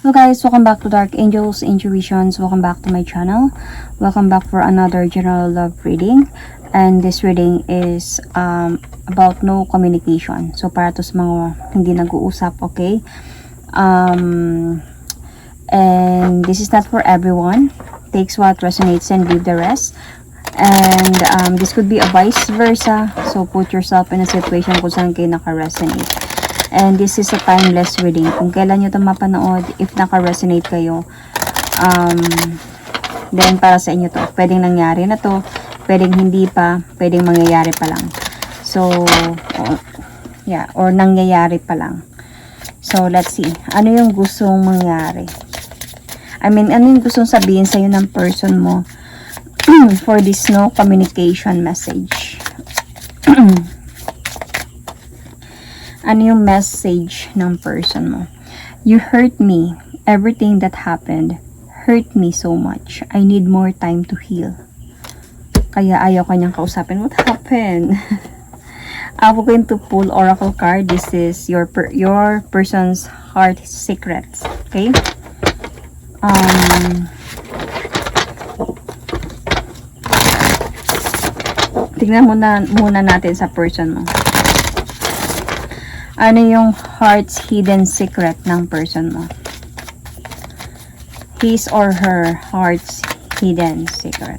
Hello guys, welcome back to Dark Angels Intuitions. Welcome back to my channel. Welcome back for another general love reading. And this reading is about no communication. So para to sa mga hindi nag-uusap, okay? And this is not for everyone. Takes what resonates and leave the rest. And this could be a vice versa. So put yourself in a situation kung saan kayo naka-resonate. And this is a timeless reading. Kung kailan nyo ito mapanood, if naka-resonate kayo, then para sa inyo to. Pwedeng nangyari na to, pwedeng hindi pa, pwedeng mangyayari pa lang. So, yeah, or nangyayari pa lang. So, let's see. Ano yung gustong mangyari? I mean, ano yung gustong sabihin sa'yo ng person mo for this no communication message? Ano yung message ng person mo? You hurt me. Everything that happened hurt me so much. I need more time to heal. Kaya ayaw kanyang kausapin. What happened? I'm going to pull oracle card. This is your person's heart secrets. Okay? Tignan muna natin sa person mo. Ano yung heart's hidden secret ng person mo? His or her heart's hidden secret.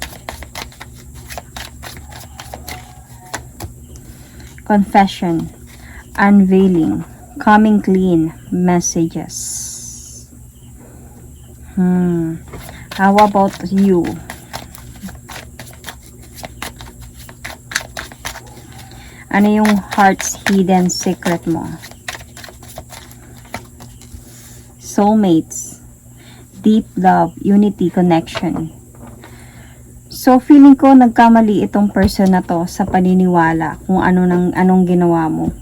Confession, unveiling, coming clean, messages. How about you? Ano yung heart's hidden secret mo? Soulmates, deep love, unity, connection. So, feeling ko nagkamali itong person na to sa paniniwala kung anong ginawa mo.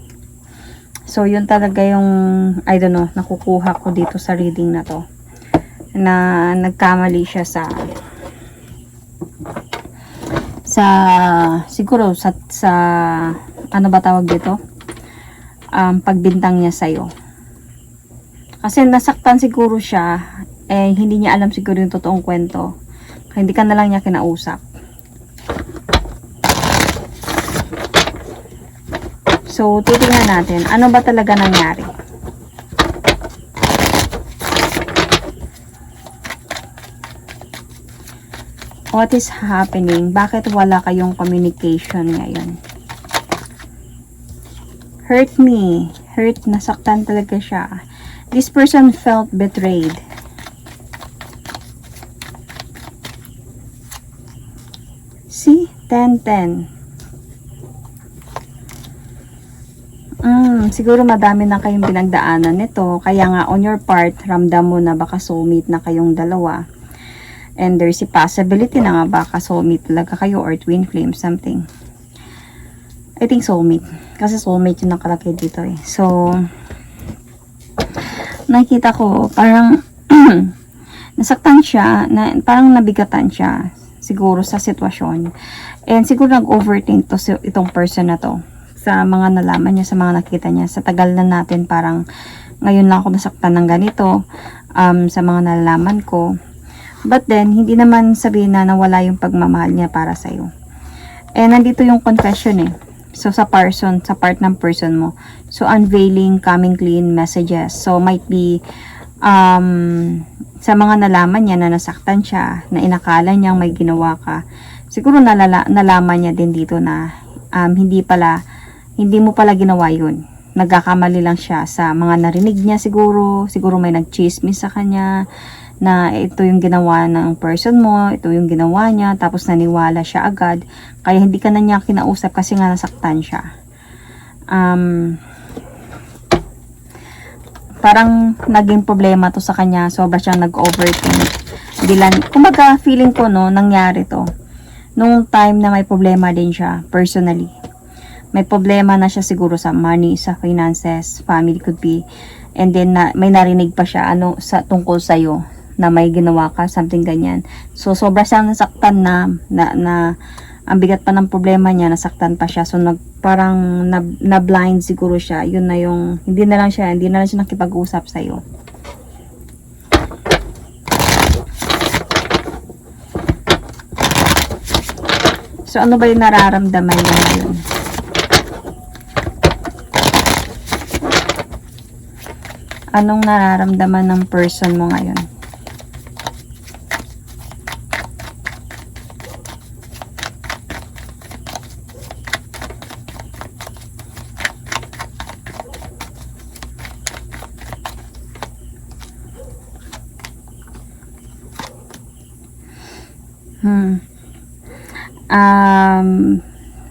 So, yun talaga yung, I don't know, nakukuha ko dito sa reading na to. Na nagkamali siya siguro sa ano ba tawag dito? Pagbintang niya sa'yo. Kasi nasaktan siguro siya, hindi niya alam siguro yung totoong kwento. Kaya hindi ka na lang niya kinausap. So, titingnan natin, ano ba talaga nangyari? What is happening? Bakit wala kayong communication ngayon? Hurt me. Hurt, nasaktan talaga siya. This person felt betrayed. See? 10-10. Siguro madami na kayong pinagdaanan nito. Kaya nga on your part, ramdam mo na baka soulmate na kayong dalawa. And there's a possibility na nga baka soulmate talaga kayo or twin flame, something. I think soulmate. Kasi soulmate yung nakalagay dito eh. So, nakita ko, parang nasaktan siya, parang nabigatan siya siguro sa sitwasyon. And siguro nag-overthink to itong person na to sa mga nalaman niya, sa mga nakita niya. Sa tagal na natin, parang ngayon lang ako nasaktan ng ganito sa mga nalaman ko. But then, hindi naman sabihin na nawala yung pagmamahal niya para sa'yo. And nandito yung confession eh. So, sa part ng person mo. So, unveiling, coming clean, messages. So, might be, sa mga nalaman niya na nasaktan siya, na inakala niyang may ginawa ka, siguro nalaman niya din dito na, hindi mo pala ginawa yun. Nagkakamali lang siya sa mga narinig niya siguro may nagchismis sa kanya, na ito yung ginawa ng person mo, ito yung ginawa niya, tapos naniwala siya agad, kaya hindi ka na niya kinausap kasi nga nasaktan siya. Parang naging problema to sa kanya, sobra siyang nag-overthink. Kumbaga feeling ko no, nangyari to nung time na may problema din siya, personally. May problema na siya siguro sa money, sa finances, family could be, and then may narinig pa siya tungkol sa'yo, na may ginawa ka, something ganyan. So, sobra siyang nasaktan na ang bigat pa ng problema niya, nasaktan pa siya. So, parang na-blind siguro siya. Yun na yung, hindi na lang siya nakipag-usap sa'yo. So, ano ba yung nararamdaman niya ngayon? Anong nararamdaman ng person mo ngayon?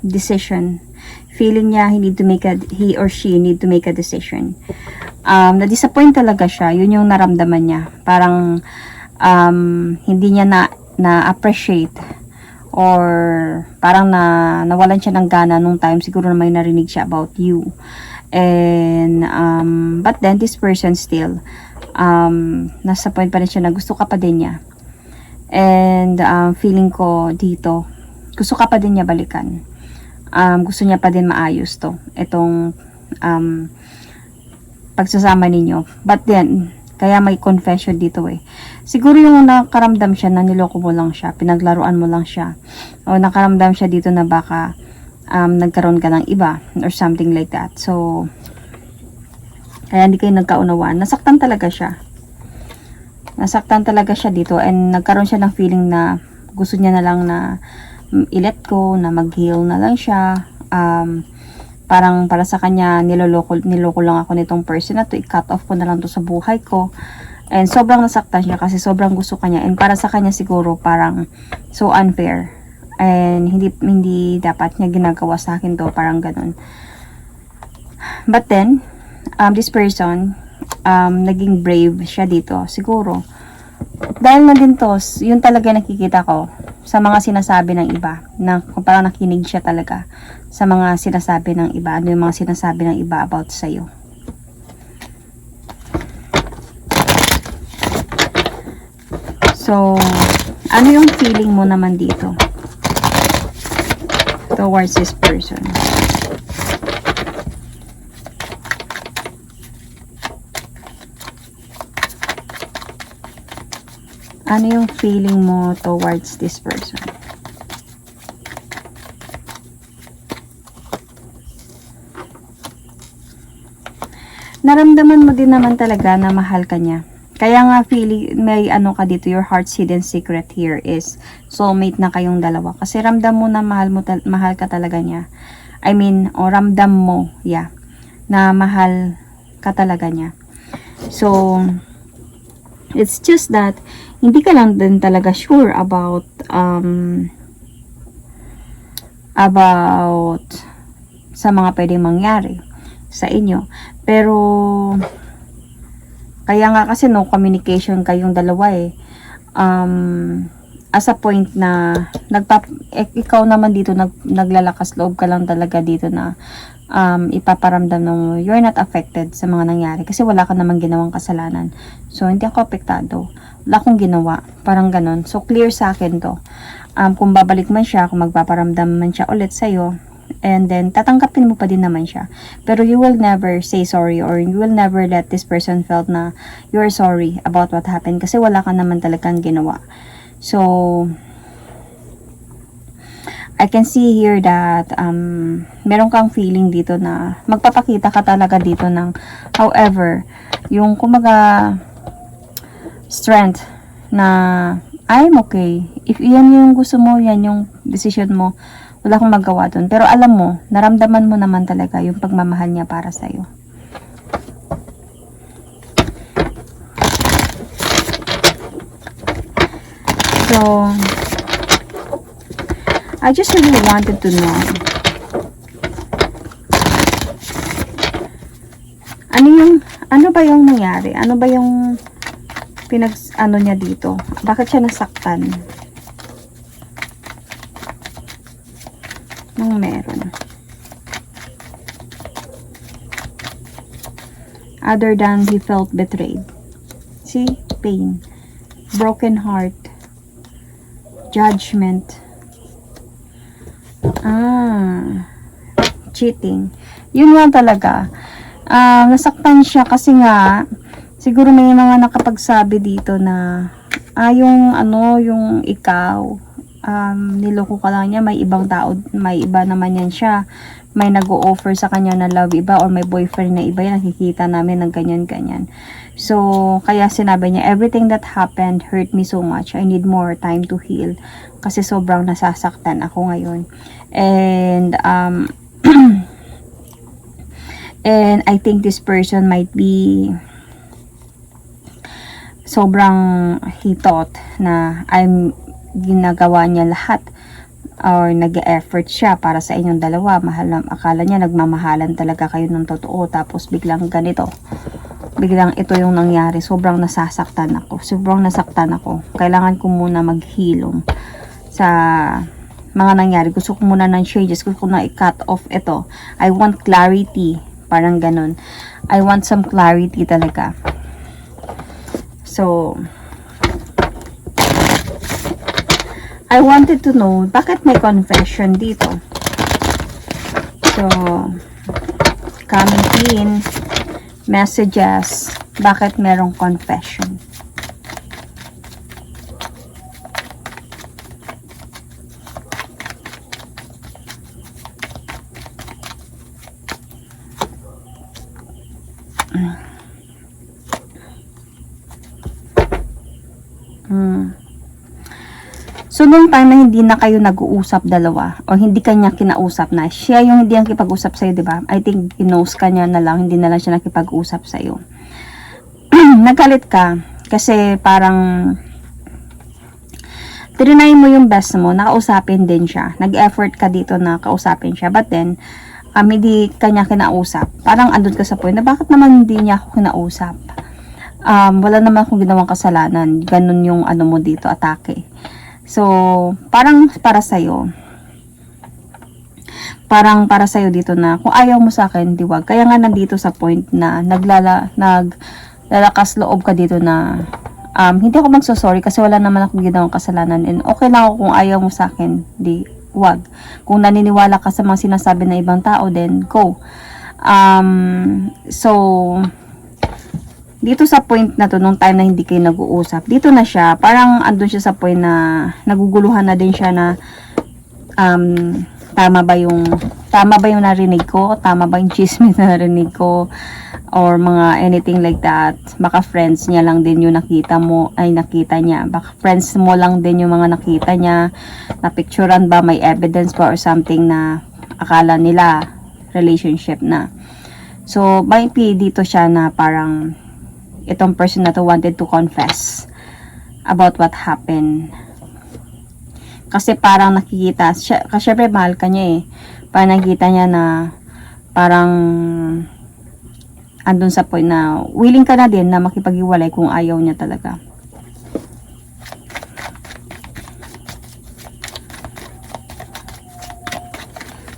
Decision. Feeling niya he or she need to make a decision. Na-disappoint talaga siya. Yun yung naramdaman niya. Parang hindi niya na-appreciate or parang nawalan siya ng gana nung time siguro na may narinig siya about you. And but then this person still nasa point pa rin siya na gusto ka pa din niya. And feeling ko dito gusto ka pa din niya balikan. Gusto niya pa din maayos to. Itong pagsasama ninyo. But then, kaya may confession dito eh. Siguro yung nakaramdam siya na niloko mo lang siya, pinaglaruan mo lang siya. O nakaramdam siya dito na baka nagkaroon ka ng iba or something like that. So, kaya hindi kayo nagkaunawaan. Nasaktan talaga siya. Nasaktan talaga siya dito and nagkaroon siya ng feeling na gusto niya na lang na i-let go, na mag-heal na lang siya. Parang para sa kanya, niloko lang ako nitong person na to, i-cut off ko na lang to sa buhay ko. And sobrang nasaktan siya kasi sobrang gusto kanya. And para sa kanya siguro parang so unfair. And hindi dapat niya ginagawa sa akin to, parang ganun. But then, this person, naging brave siya dito, siguro. Dahil na din to, yun talaga nakikita ko sa mga sinasabi ng iba, na kung parang nakinig siya talaga sa mga sinasabi ng iba, ano yung mga sinasabi ng iba about sa'yo. So, ano yung feeling mo naman dito towards this person? Ano yung feeling mo towards this person? Naramdaman mo din naman talaga na mahal ka niya. Kaya nga feeling, may ano ka dito, your heart's hidden secret here is soulmate na kayong dalawa. Kasi ramdam mo na mahal ka talaga niya. I mean, o ramdam mo, yeah, na mahal ka talaga niya. So, it's just that hindi ka lang din talaga sure about sa mga pwedeng mangyari sa inyo. Pero kaya nga kasi no communication kayong dalawa eh. As a point na ikaw naman dito naglalakas loob ka lang talaga dito na ipaparamdam na you're not affected sa mga nangyari kasi wala ka namang ginawang kasalanan. So hindi ako apektado. Wala akong ginawa. Parang ganon. So clear sa akin to. Kung babalik man siya, kung magpaparamdam man siya ulit sa'yo, and then tatanggapin mo pa din naman siya. Pero you will never say sorry or you will never let this person felt na you're sorry about what happened kasi wala ka naman talagang ginawa. So, I can see here that meron kang feeling dito na magpapakita ka talaga dito ng however, yung kumaga strength na I'm okay. If yan yung gusto mo, yan yung decision mo, wala akong magawa dun. Pero alam mo, naramdaman mo naman talaga yung pagmamahal niya para sa'yo. So, I just really wanted to know ano ba yung nangyari? Ano ba yung ano niya dito? Bakit siya nasaktan? Nung meron. Other than he felt betrayed. See? Pain. Broken heart. Judgment. Cheating. Yun nga talaga. Nasaktan siya kasi nga siguro may mga nakapagsabi dito na yung ikaw niloko ka lang niya, may ibang tao, may iba naman yan siya, may nag-o-offer sa kanya na love iba, or may boyfriend na iba yan, nakikita namin ng ganyan-ganyan. So, kaya sinabi niya, everything that happened hurt me so much, I need more time to heal, kasi sobrang nasasaktan ako ngayon. And and I think this person might be sobrang, he thought na ginagawa niya lahat or nag-e-effort siya para sa inyong dalawa. Akala niya nagmamahalan talaga kayo ng totoo, tapos biglang ganito, biglang ito yung nangyari. Sobrang nasasaktan ako, kailangan ko muna maghilom sa mga nangyari. Gusto ko muna ng changes, gusto ko na i-cut off ito. I want clarity, parang ganun. I want some clarity talaga. So, I wanted to know, bakit may confession dito? So, coming in, messages, bakit merong confession? So, nung time na hindi na kayo nag-uusap dalawa, o hindi kanya kinausap na, siya yung hindi ang kipag-usap sa'yo, diba? I think, knows kanya na lang, hindi na lang siya nakipag-usap sa'yo. Nagalit ka, kasi parang, trinay mo yung best mo, nakausapin din siya. Nag-effort ka dito na kausapin siya, but then, hindi kanya kinausap. Parang andun ka sa point na, bakit naman hindi niya ako kinausap? Wala naman akong ginawang kasalanan. Ganun yung ano mo dito, atake. So, parang para sa'yo dito na, kung ayaw mo sa akin, di wag. Kaya nga nandito sa point na naglalakas loob ka dito na, hindi ako magsosorry kasi wala naman akong ginawang kasalanan, and okay lang ako kung ayaw mo sa akin, di wag. Kung naniniwala ka sa mga sinasabi ng ibang tao, then go. So, dito sa point na to, nung time na hindi kayo nag-uusap, dito na siya, parang andun siya sa point na naguguluhan na din siya na, tama ba yung narinig ko? Tama ba yung chismis na narinig ko? Or mga anything like that. Baka friends niya lang din yung nakita niya. Baka friends mo lang din yung mga nakita niya. Napicturan ba? May evidence ba or something na akala nila relationship na. So, might be dito siya na parang itong person na to wanted to confess about what happened. Kasi parang nakikita, kasi syempre mahal ka niya eh. Parang nakikita niya na parang andun sa point na willing ka na din na makipag-iwalay kung ayaw niya talaga.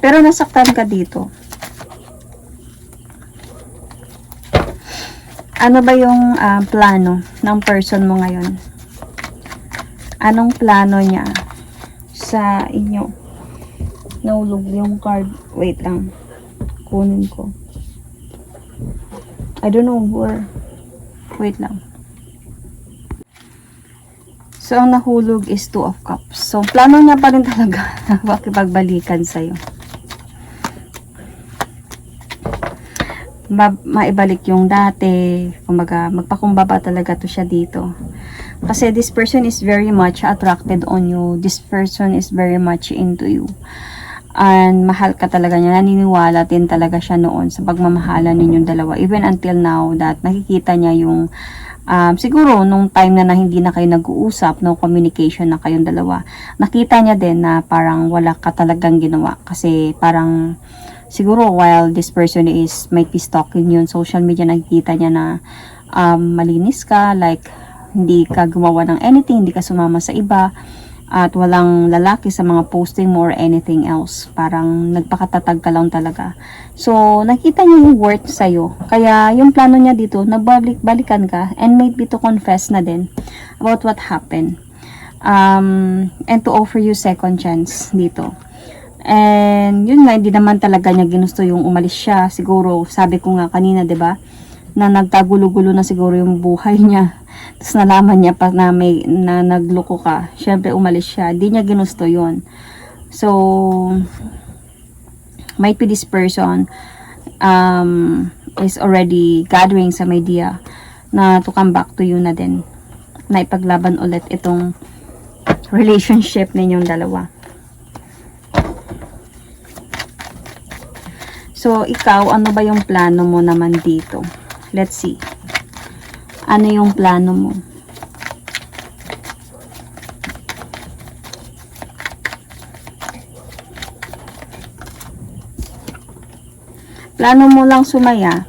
Pero nasaktan ka dito. Ano ba yung plano ng person mo ngayon? Anong plano niya sa inyo? Nahulog yung card. Wait lang. Kunin ko. I don't know where. Wait lang. So, ang nahulog is 2 of Cups. So, plano niya pa rin talaga na makipagbalikan sa'yo. Maibalik yung dati, kumbaga magpakumbaba talaga to siya dito, kasi this person is very much attracted on you, this person is very much into you, and mahal ka talaga niya, naniniwala din talaga siya noon sa pagmamahalan ninyong dalawa, even until now that nakikita niya yung siguro nung time na hindi na kayo nag-uusap, no communication na kayong dalawa, nakita niya din na parang wala ka talagang ginawa, kasi parang siguro while this person might be stalking you on social media, nakikita niya na malinis ka, like hindi ka gumawa ng anything, hindi ka sumama sa iba, at walang lalaki sa mga posting mo or anything else. Parang nagpakatatag ka lang talaga. So, nakita niya yung worth sa'yo. Kaya yung plano niya dito, nabalik-balikan ka and maybe to confess na din about what happened. And to offer you second chance dito. And yun nga, hindi naman talaga niya ginusto yung umalis siya. Siguro, sabi ko nga kanina, 'di ba, na nagkagulo-gulo na siguro yung buhay niya. Tapos nalaman niya pa na nagloko ka. Syempre umalis siya. Di niya ginusto yun. So, might be this person is already gathering some idea na to come back to you na din. Na ipaglaban ulit itong relationship ninyong dalawa. So, ikaw, ano ba yung plano mo naman dito? Let's see. Ano yung plano mo? Plano mo lang sumaya.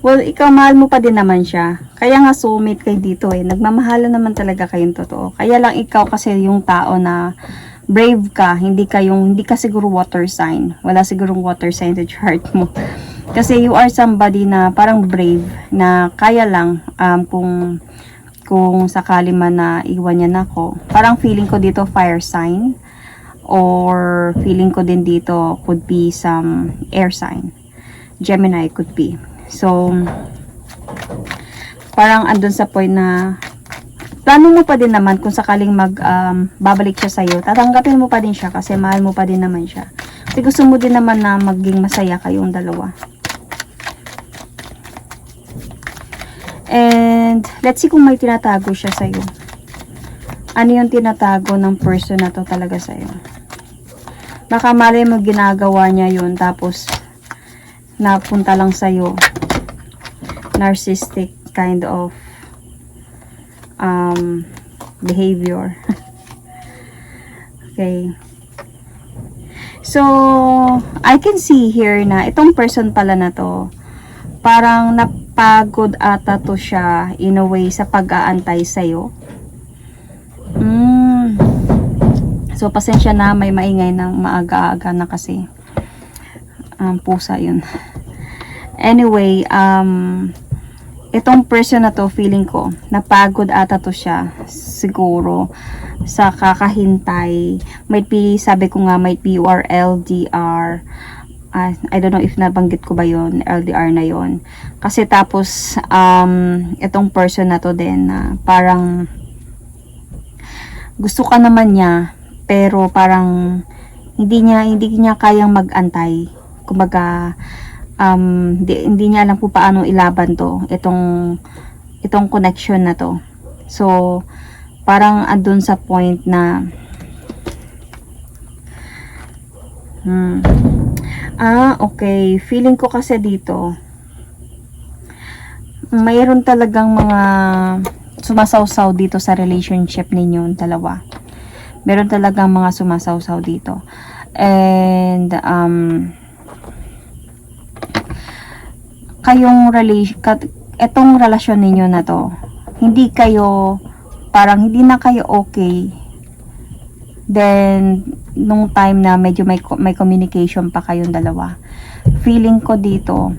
Well, ikaw, mahal mo pa din naman siya. Kaya nga soulmate kayo dito eh. Nagmamahalan naman talaga kayong totoo. Kaya lang ikaw kasi yung tao na brave ka. Hindi ka siguro water sign. Wala sigurong water sign sa chart mo. Kasi you are somebody na parang brave. Na kaya lang kung sakali man na iwan niya na ako. Parang feeling ko dito fire sign. Or feeling ko din dito could be some air sign. Gemini could be. So, parang andun sa point na plano mo pa din naman kung sakaling babalik siya sa'yo. Tatanggapin mo pa din siya kasi mahal mo pa din naman siya. Kasi gusto mo din naman na maging masaya kayong dalawa. And, let's see kung may tinatago siya sa'yo. Ano yung tinatago ng person na to talaga sa'yo? Baka malay mo ginagawa niya yun tapos napunta lang sa'yo. Narcissistic kind of behavior. Okay. So, I can see here na itong person pala na to, parang napagod ata to siya in a way sa pag-aantay sa'yo. So, pasensya na, may maingay ng maaga-aga na kasi. Pusa yun. Anyway, itong person na to, feeling ko, napagod ata to siya. Siguro, sa kakahintay. Might be, sabi ko nga, might be you are LDR. I don't know if nabanggit ko ba yun, LDR na yun. Kasi tapos, itong person na to din, parang, gusto ka naman niya, pero parang hindi niya kayang mag-antay. Kumbaga hindi niya alam kung paano ilaban itong connection na to. So parang andun sa point na okay, feeling ko kasi dito mayroon talagang mga sumasawsaw dito sa relationship ninyo dalawa. Meron talagang mga sumasawsaw dito. And, etong relasyon ninyo na to, hindi na kayo okay. Then, nung time na medyo may communication pa kayong dalawa. Feeling ko dito,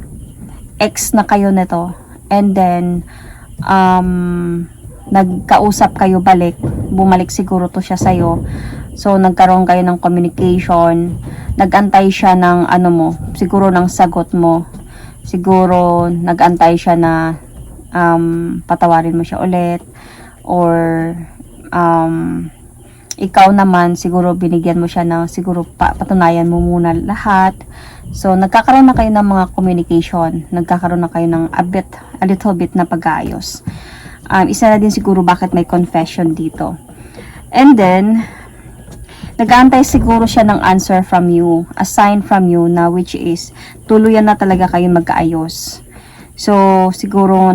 ex na kayo na to. And then, nagkausap kayo bumalik siguro to siya sa'yo. So, nagkaroon kayo ng communication, nagantay siya ng siguro ng sagot mo. Siguro, nagantay siya na patawarin mo siya ulit. Or, ikaw naman, siguro binigyan mo siya ng, siguro patunayan mo muna lahat. So, nagkakaroon na kayo ng mga communication. Nagkakaroon na kayo ng a little bit na pag-aayos. Isa na din siguro bakit may confession dito. And then, nag-aantay siguro siya ng answer from you, a sign from you na which is, tuluyan na talaga kayo magkaayos. So, siguro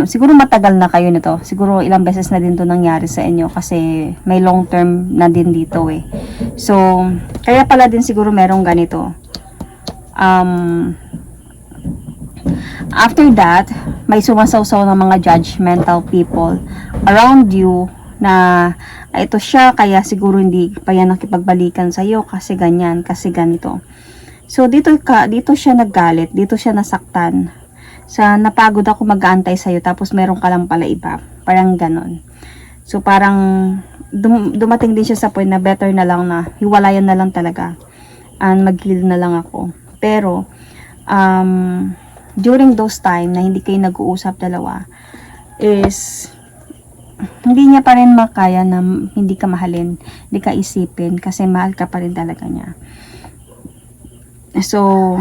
siguro matagal na kayo nito. Siguro ilang beses na din to nangyari sa inyo kasi may long term na din dito eh. So, kaya pala din siguro merong ganito. After that, may sumasawsaw ng mga judgmental people around you na ito siya, kaya siguro hindi pa yan nakipagbalikan sa'yo kasi ganyan, kasi ganito. So, dito siya naggalit, dito siya nasaktan. Napagod ako mag-aantay sa'yo, tapos meron ka lang pala iba. Parang ganon. So, parang dumating din siya sa point na better na lang na hiwalayan na lang talaga. And mag-heal na lang ako. Pero, during those time na hindi kayo nag-uusap dalawa, is hindi niya pa rin makaya na hindi ka mahalin, hindi ka isipin, kasi mahal ka pa rin talaga niya. So,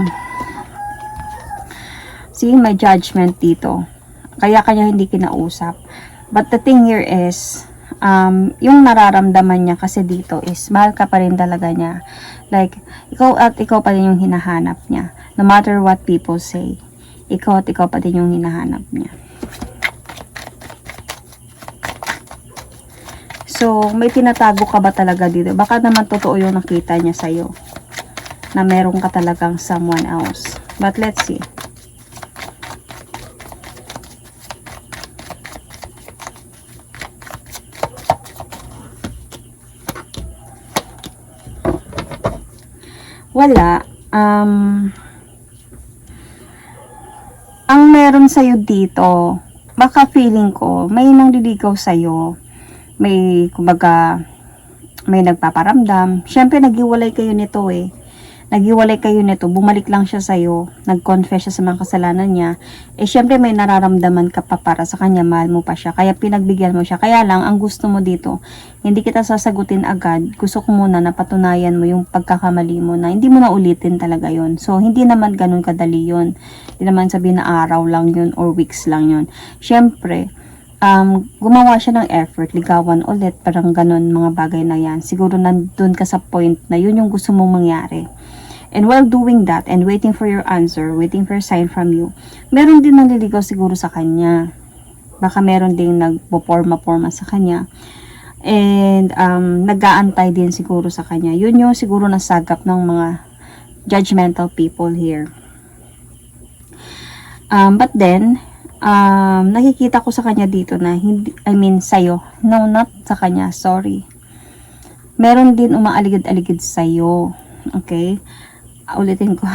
see, may judgment dito. Kaya kanya hindi kinausap. But the thing here is, yung nararamdaman niya kasi dito is, mahal ka pa rin talaga niya. Like, ikaw pa rin yung hinahanap niya. No matter what people say, ikaw pa din yung hinahanap niya. So, may tinatago ka ba talaga dito? Baka naman totoo yung nakita niya sa'yo, na meron ka talagang someone else. But let's see. Wala. Ang meron sa'yo dito, baka feeling ko, may nangliligaw sa'yo. May, kumbaga, may nagpaparamdam. Siyempre, naghiwalay kayo nito eh. Naghiwalay kayo nito, bumalik lang siya sa'yo, nag-confess siya sa mga kasalanan niya, eh syempre may nararamdaman ka pa para sa kanya, mahal mo pa siya, kaya pinagbigyan mo siya. Kaya lang, ang gusto mo dito, hindi kita sasagutin agad, gusto ko muna na patunayan mo yung pagkakamali mo na hindi mo na ulitin talaga yon. So, hindi naman ganun kadali yon. Hindi naman sabihin na araw lang yun or weeks lang yun. Syempre, gumawa siya ng effort, ligawan ulit, parang ganun mga bagay na yan. Siguro nandun ka sa point na yun yung gusto mong mangyari. And while doing that and waiting for your answer, waiting for a sign from you, meron din nanliligaw siguro sa kanya. Baka meron din nagpo-forma sa kanya. And nag-aantay din siguro sa kanya. Yun yung siguro nasagap ng mga judgmental people here. But then, nakikita ko sa kanya dito na hindi, sa'yo. No, not sa kanya. Sorry. Meron din umaaligid-aligid sa'yo. Okay? Ulitin ko.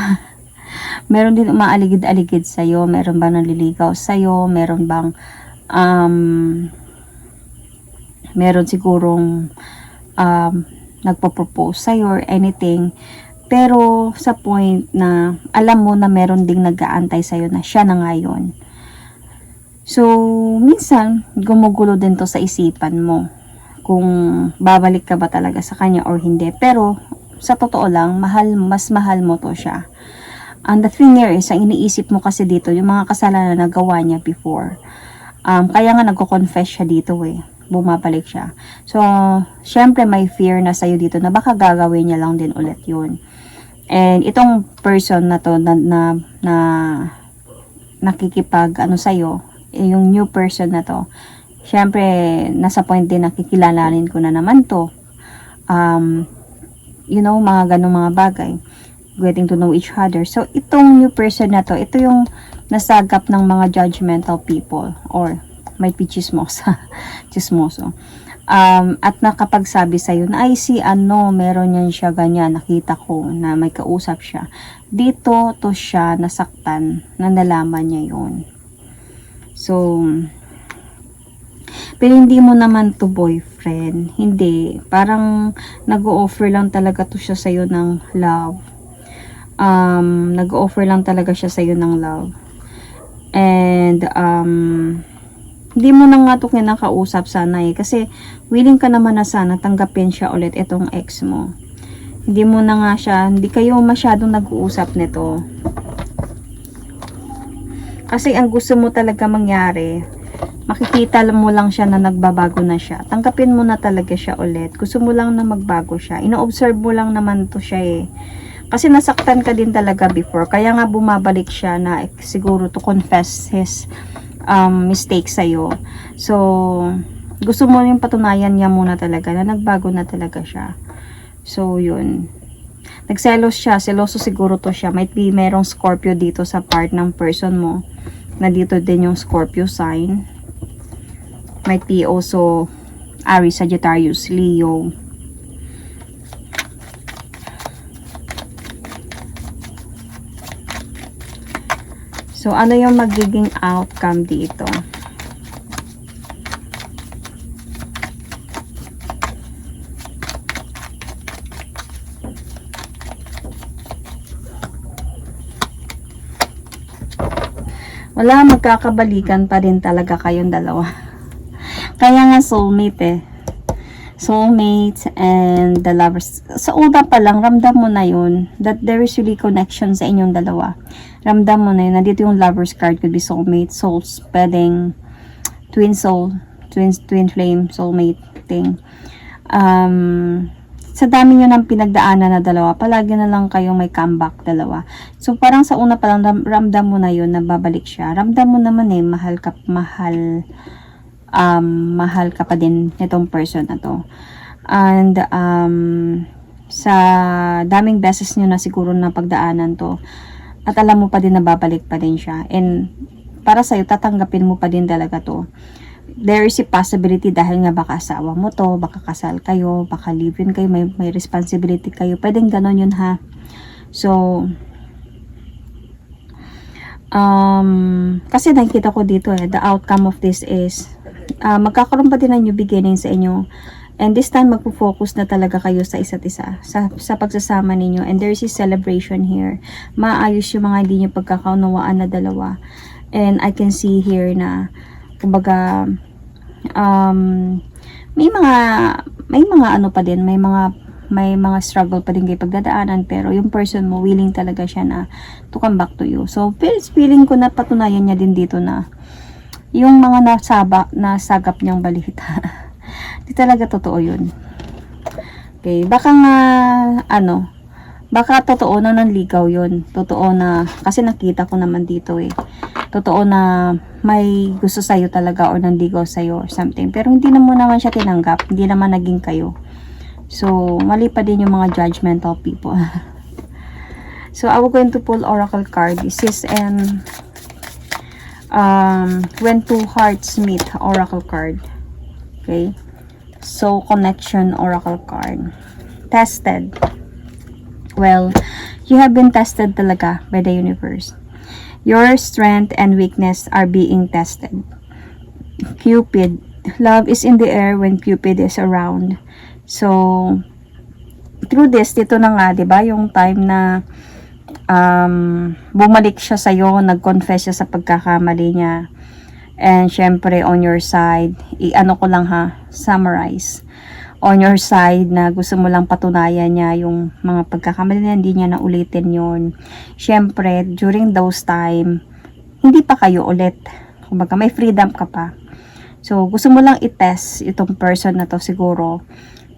Meron din umaaligid-aligid sa'yo. Meron bang nanliligaw sa'yo? Meron bang meron sigurong nagpo-propose sa'yo or anything. Pero sa point na alam mo na meron ding nag-aantay sa'yo na siya na ngayon. So, minsan gumugulo din to sa isipan mo kung babalik ka ba talaga sa kanya or hindi. Pero sa totoo lang, mas mahal mo to siya. And the thing here is, ang iniisip mo kasi dito, yung mga kasalanan na nagawa niya before. Kaya nga nagko-confess siya dito eh. Bumabalik siya. So, syempre may fear na sa'yo dito na baka gagawin niya lang din ulit yun. And itong person na to na nakikipag sa'yo, yung new person na to, syempre nasa point din na kikilalanin ko na naman to. Mga ganong mga bagay. Getting to know each other. So, itong new person na to, ito yung nasagap ng mga judgmental people or might be chismoso. At nakapagsabi sa'yo na, meron yan siya ganyan, nakita ko na may kausap siya. Dito to siya nasaktan, na nalaman niya yun. So, pero hindi mo naman to boyfriend. Hindi. Parang nag-o-offer lang talaga to siya sa'yo ng love. Nag-o-offer lang talaga siya sa'yo ng love. And, hindi mo na nga to kinakausap sana eh. Kasi, willing ka naman na sana tanggapin siya ulit itong ex mo. Hindi mo na nga siya, hindi kayo masyadong nag-uusap nito. Kasi ang gusto mo talaga mangyari, makikita mo lang siya na nagbabago na siya. Tanggapin mo na talaga siya ulit. Gusto mo lang na magbago siya. Ino-observe mo lang naman to siya eh. Kasi nasaktan ka din talaga before. Kaya nga bumabalik siya na siguro to confess his mistake sa'yo. So, gusto mo yung patunayan niya muna talaga na nagbago na talaga siya. So, yun. Nagselos siya. Seloso siguro to siya. Might be merong Scorpio dito sa part ng person mo. Na dito din yung Scorpio sign. Might be also Aries, Sagittarius, Leo. So, ano yung magiging outcome dito? Wala, magkakabalikan pa rin talaga kayong dalawa. Kaya nga soulmate eh. Soulmate and the lovers. Sa una pa lang, ramdam mo na yun that there is really connection sa inyong dalawa. Ramdam mo na yun. Nandito yung lovers card, could be soulmate, souls, pwedeng twin soul, twin flame, soulmate thing. Sa dami nyo ng pinagdaanan na dalawa, palagi na lang kayong may comeback dalawa. So, parang sa una pa lang, ramdam mo na yun na babalik siya. Ramdam mo naman eh, mahal ka pa din itong person na to. And, sa daming beses nyo na siguro na pagdaanan to, at alam mo pa din na babalik pa din siya. And, para sa'yo, tatanggapin mo pa din talaga to. There is a possibility dahil nga baka asawa mo to, baka kasal kayo, baka live-in kayo, may responsibility kayo. Pwedeng ganon yun ha. So, kasi nakikita ko dito the outcome of this is, magkakaroon pa din ng new beginning sa inyo. And this time, magpo-focus na talaga kayo sa isa't isa, sa pagsasama ninyo. And there is a celebration here. Maayos yung mga hindi nyo pagkakaunawaan na dalawa. And I can see here na, kumbaga, may mga ano pa din, may mga struggle pa din kayo pagdadaanan, pero yung person mo, willing talaga siya na to come back to you. So, feeling ko na patunayan niya din dito na yung mga nasagap niyang balita. Di talaga totoo yun. Okay, baka nga, baka totoo na nanligaw yun. Totoo na, kasi nakita ko naman dito eh. Totoo na may gusto sa'yo talaga or nanligaw sa'yo or something. Pero hindi naman siya tinanggap. Hindi naman naging kayo. So, mali pa din yung mga judgmental people. So, I will going to pull oracle card. This is an when two hearts meet oracle card. Okay. So, connection oracle card. Tested. Well, you have been tested talaga by the universe. Your strength and weakness are being tested. Cupid. Love is in the air when Cupid is around. So, through this, dito na nga, diba, yung time na bumalik siya sa'yo, nag-confess siya sa pagkakamali niya. And, syempre, on your side, ano ko lang ha, summarize. On your side na gusto mo lang patunayan niya yung mga pagkakamali niya, hindi niya na ulitin yun. Syempre, during those time, hindi pa kayo ulit. Kumbaga, may freedom ka pa. So, gusto mo lang i-test itong person na to siguro,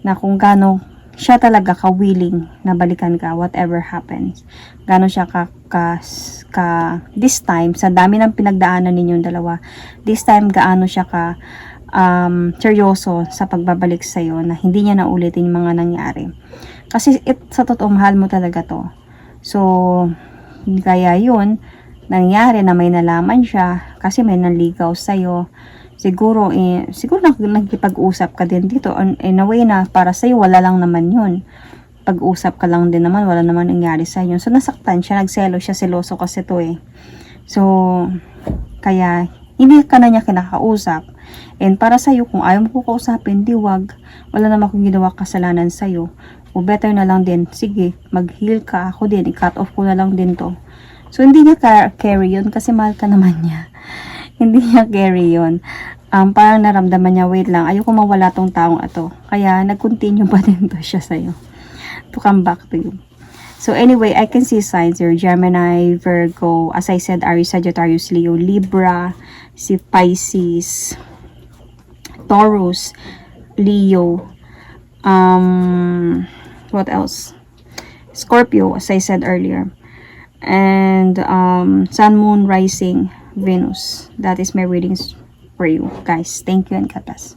na kung gaano siya talaga ka-willing na balikan ka, whatever happens. Gaano siya this time, sa dami ng pinagdaanan ninyong dalawa, this time, gaano siya seryoso sa pagbabalik sa'yo na hindi niya na ulitin yung mga nangyari. Kasi sa totoo, mahal mo talaga to. So, kaya yun, nangyari na may nalaman siya kasi may nanligaw sa'yo. Siguro nagkipag-usap ka din dito in a way na para sa'yo, wala lang naman yun. Pag-usap ka lang din naman, wala naman nangyari sa'yo. So, nasaktan siya, nagselo siya, seloso kasi to eh. So, kaya, hindi ka na niya kinakausap. And para sa'yo, kung ayaw mo ko kausapin, di wag. Wala naman akong ginawa kasalanan sa'yo. O better na lang din, sige, mag-heal ka, ako din, i-cut off ko na lang din to. So, hindi niya carry yun kasi mahal ka naman niya. Hindi niya carry yun. Parang naramdaman niya, wait lang, ayoko mawala tong taong ato. Kaya, nag-continue pa din to siya sa'yo. To come back to you. So, anyway, I can see signs here. Gemini, Virgo, as I said, Aries, Sagittarius, Leo, Libra, si Pisces, Taurus, Leo, what else? Scorpio, as I said earlier. And, Sun, Moon, Rising, Venus. That is my readings for you, guys. Thank you and God bless.